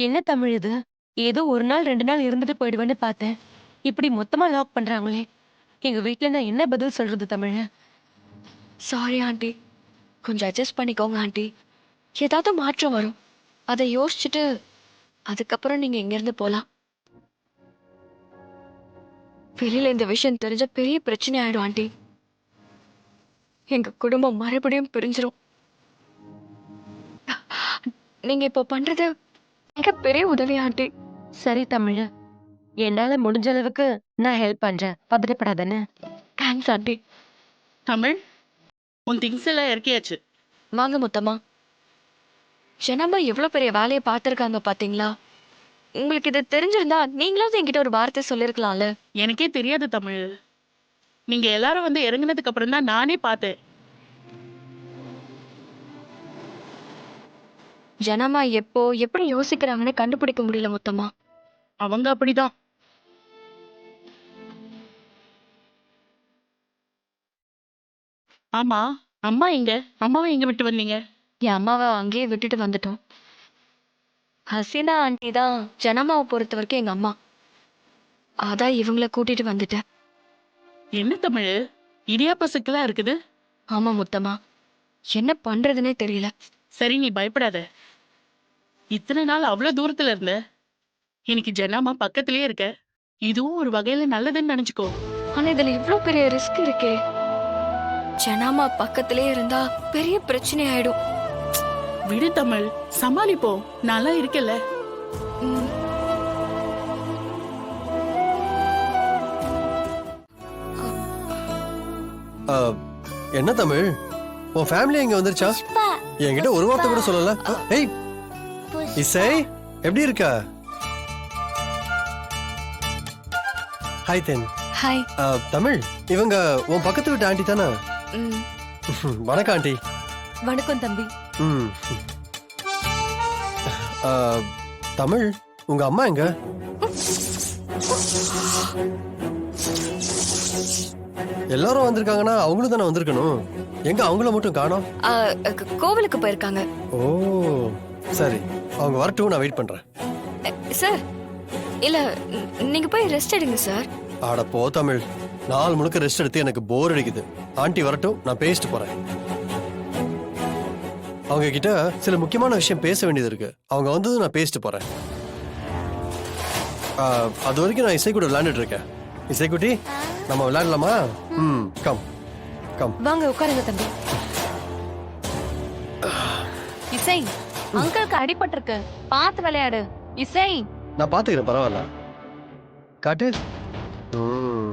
என்ன தமிழ் இது? ஏதோ ஒரு நாள் 2 நாள் இருந்துட்டு போயிடுவேன்னு பார்த்தேன். இப்படி மொத்தமா லாக் பண்றாங்களே! எங்க வீட்ல நான் என்ன பதில் சொல்றது தமிழ? Sorry aunty. கொஞ்சம் அட்ஜஸ்ட் பண்ணிக்கோங்க ஆண்டி. ஏதாவது மாற்றம் வரும். அதை யோசிச்சுட்டு அதுக்கப்புறம் நீங்க இங்கிருந்து போலாம். வெளியில இந்த விஷயம் தெரிஞ்சா பெரிய பிரச்சனை ஆயிடும் ஆண்டி. எங்க குடும்பம் மறுபடியும் பிரிஞ்சிரும். நீங்க இப்போ பண்றது மிக பெரிய உதவி ஆண்டி. சரி தமிழ. என்னால முடிஞ்ச அளவுக்கு நான் ஹெல்ப் பண்றேன். பதட்டப்படாதன்னு. Thanks aunty. தமிழ், உன் திங்ஸ் எல்லாம் இறக்கியாச்சு. வாங்க முத்தம்மா. ஜனமா எவ்வளவு பெரிய வேலையை பார்த்திருக்காங்க பாத்தீங்களா? உங்களுக்கு இது தெரிஞ்சிருந்தா நீங்களாவது என்கிட்ட ஒரு வார்த்தை சொல்லிருக்கலாம்ல. எனக்கே தெரியாது தமிழ். நீங்க எல்லாரும் வந்து இறங்குனதுக்கு அப்புறம் தான் நானே பார்த்தேன். ஜனமா எப்போ எப்படி யோசிக்கிறாங்கன்னு கண்டுபிடிக்க முடியல முத்தம்மா. அவங்க அப்படிதான். ஆமா, அம்மா எங்க? அம்மாவை எங்க விட்டு வந்தீங்க? என் அம்மாவை அங்கேயே விட்டுட்டு வந்துட்டோம். ஹசீனா ஆண்டி தான் ஜனமாவை பொறுத்த வரைக்கும் எங்க அம்மா. அதான் இவங்கள கூட்டிட்டு வந்துட்டேன். என்ன தமிழ், இடியாப்ப சிக்கலா இருக்குது. ஆமா முத்தம்மா, என்ன பண்றதுன்னே தெரியல. சரி, நீ பயப்படாத. இத்தனை நாள் அவ்வளவு தூரத்துல இருந்த, எனக்கு ஜனாமா பக்கத்திலேயே இருக்க. இதுவும் ஒரு வகையில நல்லதுன்னு நினைச்சுக்கோ. ஆனா இதுல இவ்ளோ பெரிய ரிஸ்க் இருக்கே. ஜனாமா பக்கத்திலே இருந்தா பெரிய பிரச்சனை ஆயிடும். விடு தமிழ், சமாளிப்போம். நல்லா இருக்கல. ம். என்ன தமிழ், உன் ஃபேமிலி இங்க வந்துருச்சா? என்கிட்ட ஒரு வார்த்தை கூட சொல்லல. ஏய் இசை, எப்படி இருக்கா? ஹாய் தென். ஹாய். தமிழ், இவங்க உன் பக்கத்து வீட்டு ஆண்டி தானே? ம். வணக்கம் ஆண்டி. வணக்கம் தம்பி. ம். தமிழ், உங்க அம்மா எங்க? எல்லாரும் வந்திருக்காங்கன்னா அவங்களும் தானே வந்திருக்கணும். எங்க அவங்கள மட்டும் காணோம்? கோவிலுக்கு போயிருக்காங்க. ஓ சரி, அவங்க வரட்டும், நான் வெயிட் பண்றேன். சார் இல்ல, நீங்க போய் ரெஸ்ட் எடுங்க சார். ஆட போ தமிழ், நாள் முழுக்க ரெஸ்ட் எடுத்து எனக்கு போர் அடிக்குது. ஆண்டி வரட்டும், நான் பேசிட்டு போறேன். அவங்க கிட்ட சில முக்கியமான விஷயம் பேச வேண்டியது இருக்கு. அவங்க வந்தது நான் பேசிட்டு போறேன். அது வரைக்கும் நான் இசை கூட விளையாண்டுட்டு இருக்கேன். இசைக்குட்டி, நம்ம விளையாடலாமா? ம், கம் கம். வாங்க உட்காருங்க தம்பி. இசை, அங்கிளுக்கு அடிபட்டிருக்கு. பார்த்து விளையாடு. இசை. நான் பாத்துக்கிறேன், பரவாயில்ல. காட்டு. ம்,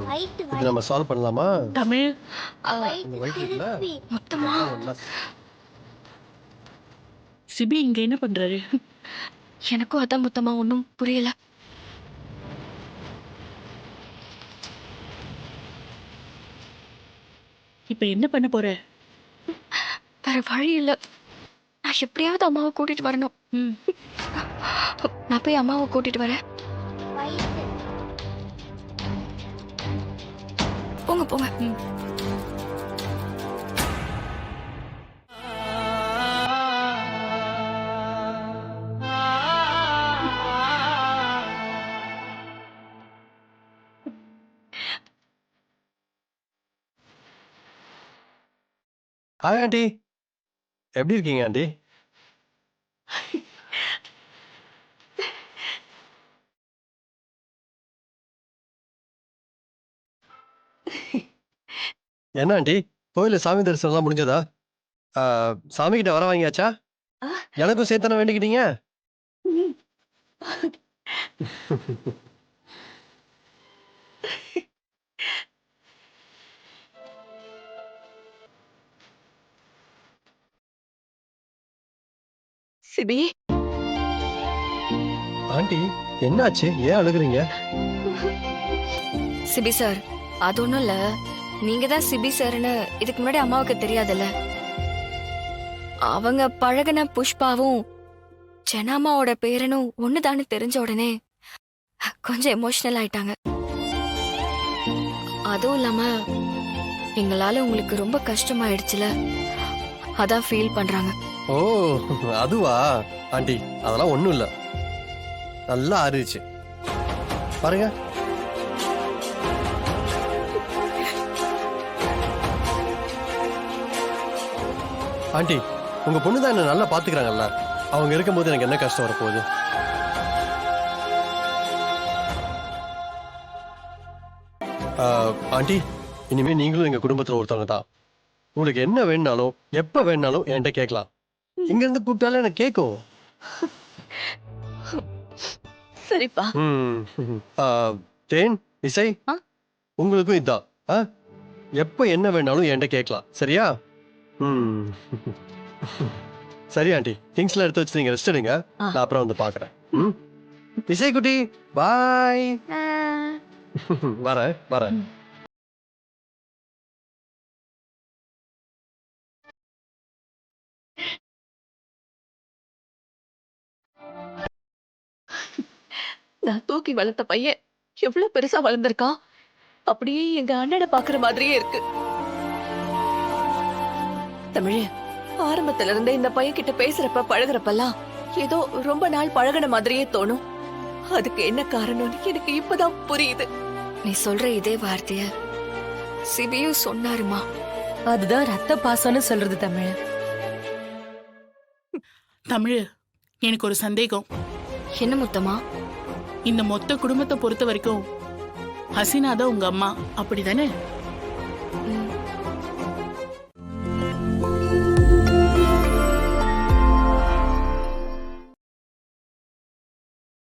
இது நம்ம சால்வ் பண்ணலாமா? தமிழ், இந்த white இருக்குல்ல? மொத்தமா சிபி இங்க என்ன பண்றாரு? எனக்கும் அதான் மொத்தமா ஒன்றும் புரியல. இப்ப என்ன பண்ண போற? வேற வழி இல்ல. நான் எப்படியாவது அம்மாவை கூட்டிட்டு வரணும். ம். நான் போய் அம்மாவை கூட்டிட்டு வரேன். போங்க போங்க. ஹாய் ஆண்டி, எப்படி இருக்கீங்க ஆண்டி? என்ன ஆண்டி, கோயில சாமி தரிசனம்லாம் முடிஞ்சதா? சாமி கிட்ட வர வாங்கியாச்சா? எனக்கும் சேர்த்தானே வேண்டிக்கிட்டீங்க? சிபி, ஆண்டி, என்னாச்சு? ஏன் அழுகுறீங்க? சிபி சார், அது ஒண்ணும் இல்ல. நீங்க தான் சிபி சார்னு இதுக்கு முன்னாடி அம்மாவுக்கு தெரியாதுல்ல. அவங்க பழகுன புஷ்பாவும் ஜனாமாவோட பேரனும் ஒண்ணுதான்னு தெரிஞ்ச உடனே கொஞ்சம் எமோஷனல் ஆயிட்டாங்க. அதுவும் இல்லாம எங்களால உங்களுக்கு ரொம்ப கஷ்டமாயிடுச்சுல, அதான் ஃபீல் பண்றாங்க. ஓ அதுவா? ஆண்டி, அதெல்லாம் ஒண்ணும் இல்ல. நல்லா ஆறிடுச்சு பாருங்க. ஆண்டி உங்க பொண்ணு தான் என்ன நல்லா பாத்துக்கிறாங்கல்ல, அவங்க இருக்கும்போது எனக்கு என்ன கஷ்டம் வரப்போகுது? ஆண்டி இனிமே நீங்களும் எங்க குடும்பத்துல ஒருத்தவங்க தான். உங்களுக்கு என்ன வேணுனாலும் எப்ப வேணுனாலும் என்கிட்ட கேட்கலாம். இங்க இருந்து கூப்பிட்டாலே எனக்கு கேட்கும். சரிப்பா. தேன் இசை ஆ? உங்களுக்கும் இதான். எப்ப என்ன வேணாலும் என்கிட்ட கேட்கலாம். சரியா? சரி ஆண்டி, திங்ஸ்லாம் எடுத்து வச்சு நீங்க ரெஸ்ட் எடுங்க. ஆ. நான் அப்புறம் வந்து பாக்குறேன். இசை குட்டி பாய். வரேன் வரேன். நான் தூக்கி வளர்த்த பையன் எவ்வளவு பெருசா வளர்ந்திருக்கான். அப்படியே எங்க அண்ணனை பாக்குற மாதிரியே இருக்கு. தமிழ், ஆரம்பத்துல இருந்தே இந்த பையன் கிட்ட பேசுறப்ப பழகுறப்பெல்லாம் ஏதோ ரொம்ப நாள் பழகுன மாதிரியே தோணும். அதுக்கு என்ன காரணம்னு எனக்கு இப்பதான் புரியுது. நீ சொல்ற இதே வார்த்தைய சிபியும் சொன்னாருமா. அதுதான் ரத்த பாசம்னு சொல்றது தமிழ். தமிழ், எனக்கு ஒரு சந்தேகம். என்ன முத்தமா? இந்த மொத்த குடும்பத்தை பொறுத்த வரைக்கும் ஹசீனா தான் உங்க அம்மா, அப்படிதானே?